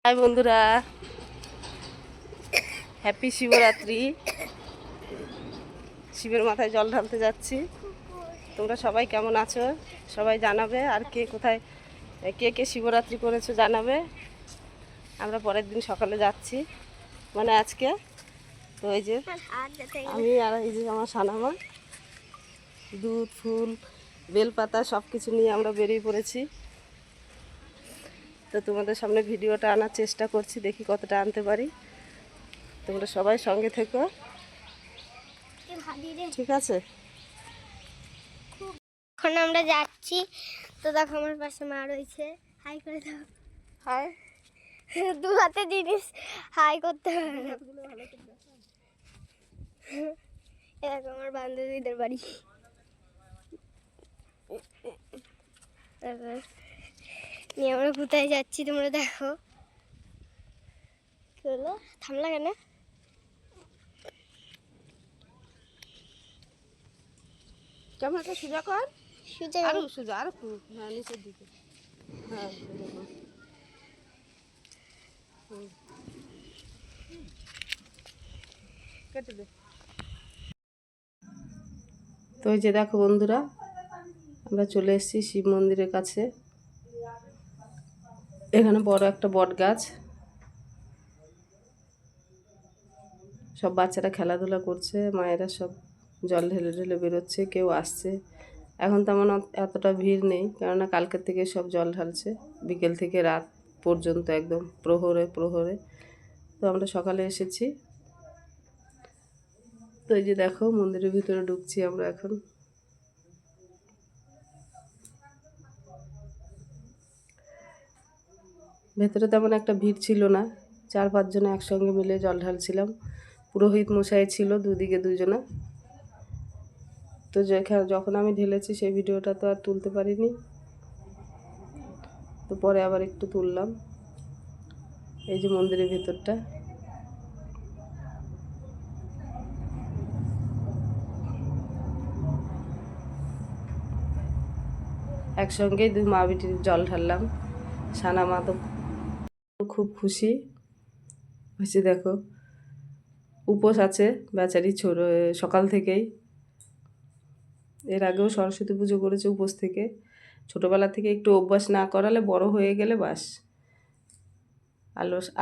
High বন্ধুরা, happy Shivratri. শিবের মাথায় জল ঢালতে যাচ্ছি। তোমরা সবাই কেমন আছো সবাই জানাবে, আর কে কোথায় কে কে শিবরাত্রি করেছো জানাবে। আমরা পরের দিন সকালে যাচ্ছি, মানে আজকে। তো এই যে আমি আর এই যে আমার সানামা, দুধ ফুল বেলপাতা সব কিছু নিয়ে আমরা বেরিয়ে পড়েছি। তো তোমাদের সামনে ভিডিওটা আনার চেষ্টা করছি, দেখি কতটা আনতে পারি। তোমরা সবাই সঙ্গে থেকো, ঠিক আছে? এখন আমরা যাচ্ছি। তো দেখো আমার পাশে মা রয়েছে, হাই করে দাও। হাই। দু হাতে জিনিস হাই করতে হবে না। এরকম আমার বান্ধবীদের বাড়ি। নিয়ে আমরা কোথায় যাচ্ছি তোমরা দেখো। কি হলো, থামলা কেন? ক্যামেরাটা সোজা কর, সুজা আরো সোজা, আরো হ্যাঁ নিচের দিকে, হ্যাঁ কেটে দে। তো এই যে দেখো বন্ধুরা, আমরা চলে এসেছি শিব মন্দিরের কাছে। এখানে বড় একটা বট গাছ, সব বাচ্চারা খেলাধুলা করছে, মায়েরা সব জল ঢেলে ঢেলে বেরোচ্ছে, কেউ আসছে। এখন তেমন এতটা ভিড় নেই, কেননা কালকের থেকে সব জল ঢালছে, বিকেল থেকে রাত পর্যন্ত একদম প্রহরে প্রহরে। তো আমরা সকালে এসেছি। তো এই যে দেখো মন্দিরের ভিতরে ঢুকছি আমরা এখন। ভেতরে তেমন একটা ভিড় ছিল না, 4-5 জন একসঙ্গে মিলে জল ঢালছিলাম। পুরোহিত মশাই ছিল দুদিকে দুজনা। তো যখন আমি ঢেলেছি সেই ভিডিওটা তো আর তুলতে পারিনি, তো পরে আবার একটু তুললাম। এই যে মন্দিরের ভেতরটা, একসঙ্গেই দুই মা বেটির জল ঢাললাম। সানা মা তো খুব খুশি হয়েছে। দেখো উপোস আছে বেচারি, সকাল থেকেই। এর আগেও সরস্বতী পুজো করেছে উপোস থেকে। ছোটোবেলা থেকে একটু অভ্যাস না করালে বড় হয়ে গেলে বাস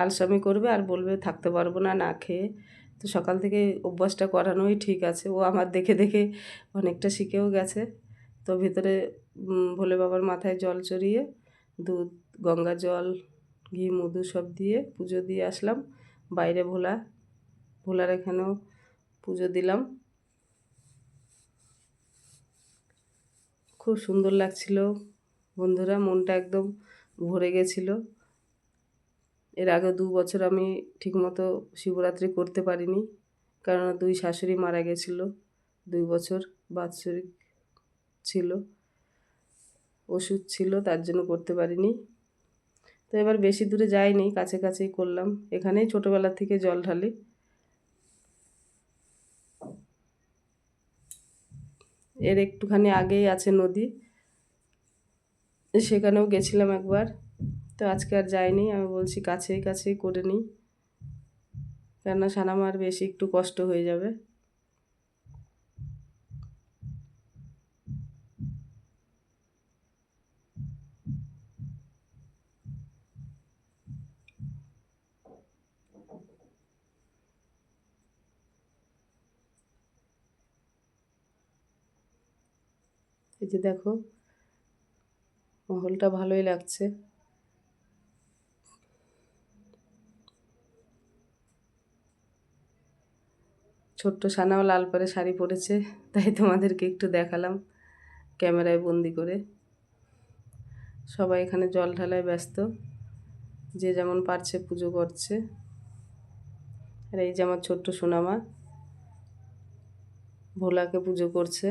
আলসামি করবে আর বলবে থাকতে পারবো না না খেয়ে। তো সকাল থেকে অভ্যাসটা করানোই ঠিক আছে। ও আমার দেখে দেখে অনেকটা শিখেও গেছে। তো ভিতরে ভোলে বাবার মাথায় জল চড়িয়ে দুধ, গঙ্গা জল, ঘি, মধু সব দিয়ে পুজো দিয়ে আসলাম। বাইরে ভোলার এখানেও পুজো দিলাম। খুব সুন্দর লাগছিল বন্ধুরা, মনটা একদম ভরে গেছিলো। এর আগে 2 বছর আমি ঠিকমতো শিবরাত্রি করতে পারিনি, কারণ 2 শাশুড়ি মারা গেছিলো। 2 বছর বাৎসরিক ছিল, ওষুধ ছিল, তার জন্য করতে পারিনি। তো এবার বেশি দূরে যাইনি, কাছে কাছেই করলাম। এখানেই ছোটোবেলা থেকে জল ঢালি। এর একটুখানি আগেই আছে নদী, সেখানেও গেছিলাম একবার। তো আজকে আর যাইনি, আমি বলছি কাছেই কাছেই করে নিই, কেননা সানামার বেশি একটু কষ্ট হয়ে যাবে। এই যে দেখো মহলটা ভালোই লাগছে। ছোট্ট সানাও লাল পাড়ে শাড়ি পরেছে, তাই তোমাদেরকে একটু দেখালাম ক্যামেরায় বন্দি করে। সবাই এখানে জল ঢালায় ব্যস্ত, যে যেমন পারছে পুজো করছে। আর এই যে আমার ছোট্ট সোনামা ভোলাকে পুজো করছে।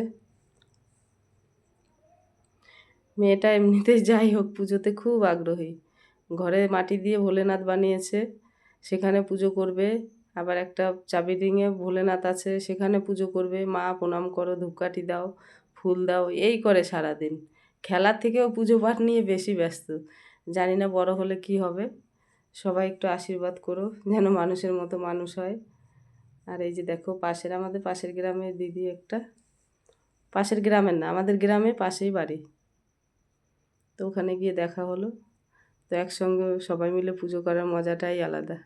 মেয়েটা এমনিতেই যাই হোক পুজোতে খুব আগ্রহী। ঘরে মাটি দিয়ে ভোলেনাথ বানিয়েছে, সেখানে পুজো করবে। আবার একটা চাবি রিংয়ে ভোলেনাথ আছে, সেখানে পুজো করবে। মা প্রণাম করো, ধূপকাঠি দাও, ফুল দাও, এই করে সারাদিন। খেলার থেকেও পুজো পাঠ নিয়ে বেশি ব্যস্ত। জানি না বড় হলে কি হবে। সবাই একটু আশীর্বাদ করো যেন মানুষের মতো মানুষ হয়। আর এই যে দেখো আমাদের পাশের গ্রামের দিদি একটা, পাশের গ্রামের না, আমাদের গ্রামের পাশেই বাড়ি। তো ওখানে গিয়ে দেখা হলো। তো একসঙ্গে সবাই মিলে পুজো করার মজাটাই আলাদা।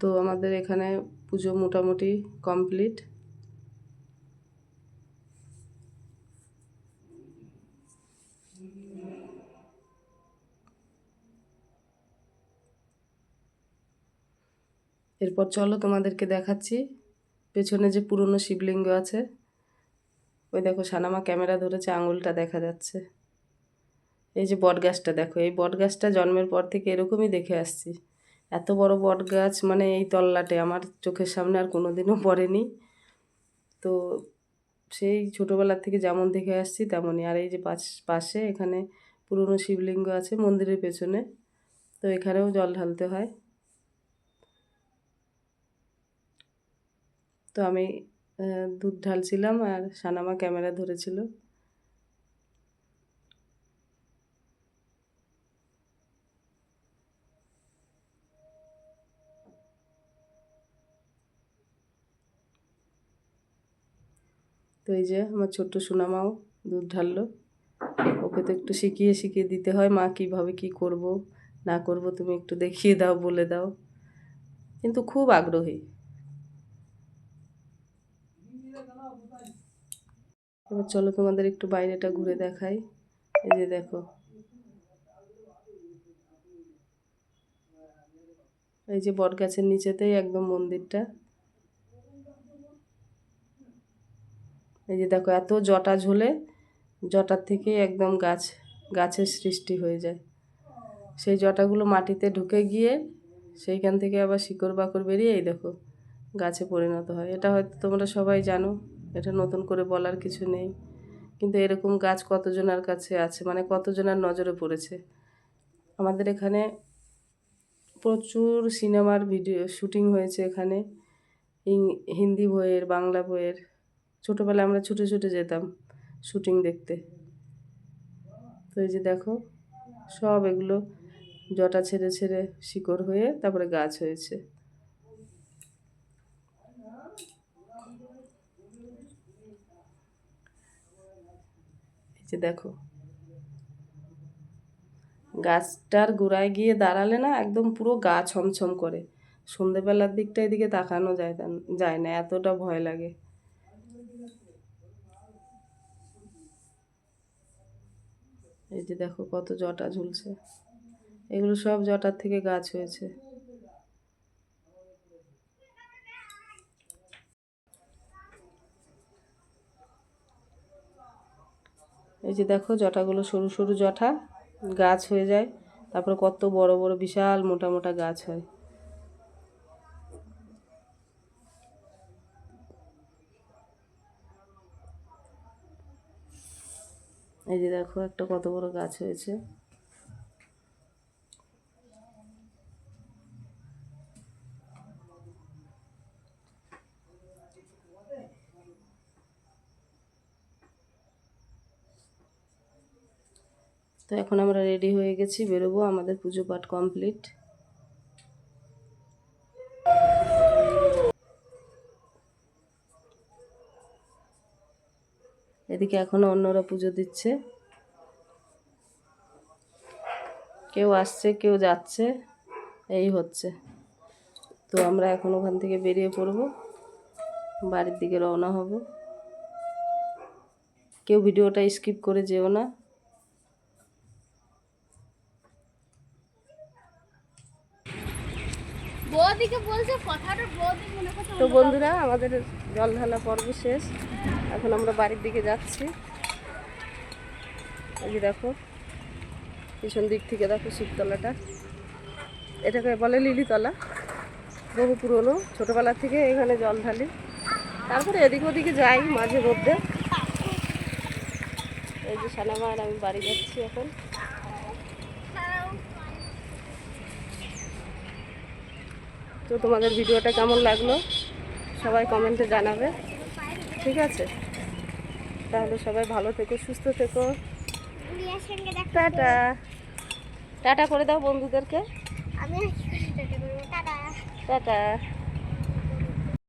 তো আমাদের এখানে পুজো মোটামুটি কমপ্লিট। এরপর চলো তোমাদেরকে দেখাচ্ছি পেছনে যে পুরনো শিবলিঙ্গ আছে। ওই দেখো সানামা ক্যামেরা ধরেছে, আঙুলটা দেখা যাচ্ছে। এই যে বট গাছটা দেখো, এই বট গাছটা জন্মের পর থেকে এরকমই দেখে আসছি। এত বড় বট গাছ মানে এই তল্লাটে আমার চোখের সামনে আর কোনোদিনও পড়েনি। তো সেই ছোটোবেলার থেকে যেমন দেখে আসছি তেমনই। আর এই যে পাশে এখানে পুরনো শিবলিঙ্গ আছে মন্দিরের পেছনে, তো এখানেও জল ঢালতে হয়। তো আমি দুধ ঢালছিলাম আর সানামা ক্যামেরা ধরেছিল। তো এই যে আমার ছোট্ট সোনামাও দুধ ঢাললো। ওকে তো একটু শিখিয়ে শিখিয়ে দিতে হয়, মা কীভাবে কী করব না করব তুমি একটু দেখিয়ে দাও, বলে দাও, কিন্তু খুব আগ্রহী। এবার চলো তোমাদের একটু বাইরেটা ঘুরে দেখাই। এই যে দেখো, এই যে বট গাছের নিচেতেই একদম মন্দিরটা। এই যে দেখো এত জটা ঝোলে, জটার থেকে একদম গাছের সৃষ্টি হয়ে যায়। সেই জটাগুলো মাটিতে ঢুকে গিয়ে সেইখান থেকে আবার শিকড় বাকড় বেরিয়ে এই দেখো গাছে পরিণত হয়। এটা হয়তো তোমরা সবাই জানো, এটা নতুন করে বলার কিছু নেই। কিন্তু এরকম গাছ কতজনের কাছে আছে, মানে কতজনের নজরে পড়েছে। আমাদের এখানে প্রচুর সিনেমার ভিডিও শুটিং হয়েছে এখানে, হিন্দি বইয়ের, বাংলা বইয়ের। ছোটোবেলায় আমরা ছুটে ছুটে যেতাম শুটিং দেখতে। তো এই যে দেখো সব এগুলো জটা ছেড়ে ছেড়ে শিকড় হয়ে তারপরে গাছ হয়েছে। এই যে দেখো গাছটার গোড়ায় গিয়ে দাঁড়ালে না একদম পুরো গা ছমছম করে। সন্ধেবেলার দিকটা এদিকে তাকানো যায় না, এতটা ভয় লাগে। এই যে দেখো কত জটা ঝুলছে, এগুলো সব জটার থেকে গাছ হয়েছে। এই যে দেখো জটাগুলো সরু সরু জটা গাছ হয়ে যায়, তারপরে কত বড় বড় বিশাল মোটা মোটা গাছ হয়। এই যে দেখো একটা কত বড় গাছ হয়েছে। তো এখন আমরা রেডি হয়ে গেছি, বেরোবো, আমাদের পুজো পাঠ কমপ্লিট। এদিকে এখনো অন্যরা পুজো দিচ্ছে, কেউ আসছে কেউ যাচ্ছে, এই হচ্ছে। তো আমরা এখন ওখান থেকে বেরিয়ে পড়ব, বাড়ির দিকে রওনা হব। কেউ ভিডিওটা স্কিপ করে যেও না। তো বন্ধুরা আমাদের জল ঢালা পর্ব শেষ, এখন আমরা বাড়ির দিকে যাচ্ছি। এই যে দেখো পিছন দিক থেকে দেখো শিবতলাটা, এটাকে বলে লিলিতলা, বহু পুরনো, ছোটোবেলা থেকে এখানে জল ঢালি। তারপরে এদিক ওদিকে যাই মাঝে মধ্যে। এই যে সানামা আর আমি বাড়ি যাচ্ছি এখন। তো তোমাদের ভিডিওটা কেমন লাগলো সবাই কমেন্টে জানাবে, ঠিক আছে? তাহলে সবাই ভালো থেকো, সুস্থ থেকো। গুড়িয়ার সঙ্গে দেখা হবে। টাটা। টাটা করে দাও বন্ধুদেরকে। আমি টাটা করবো, টাটা। টাটা।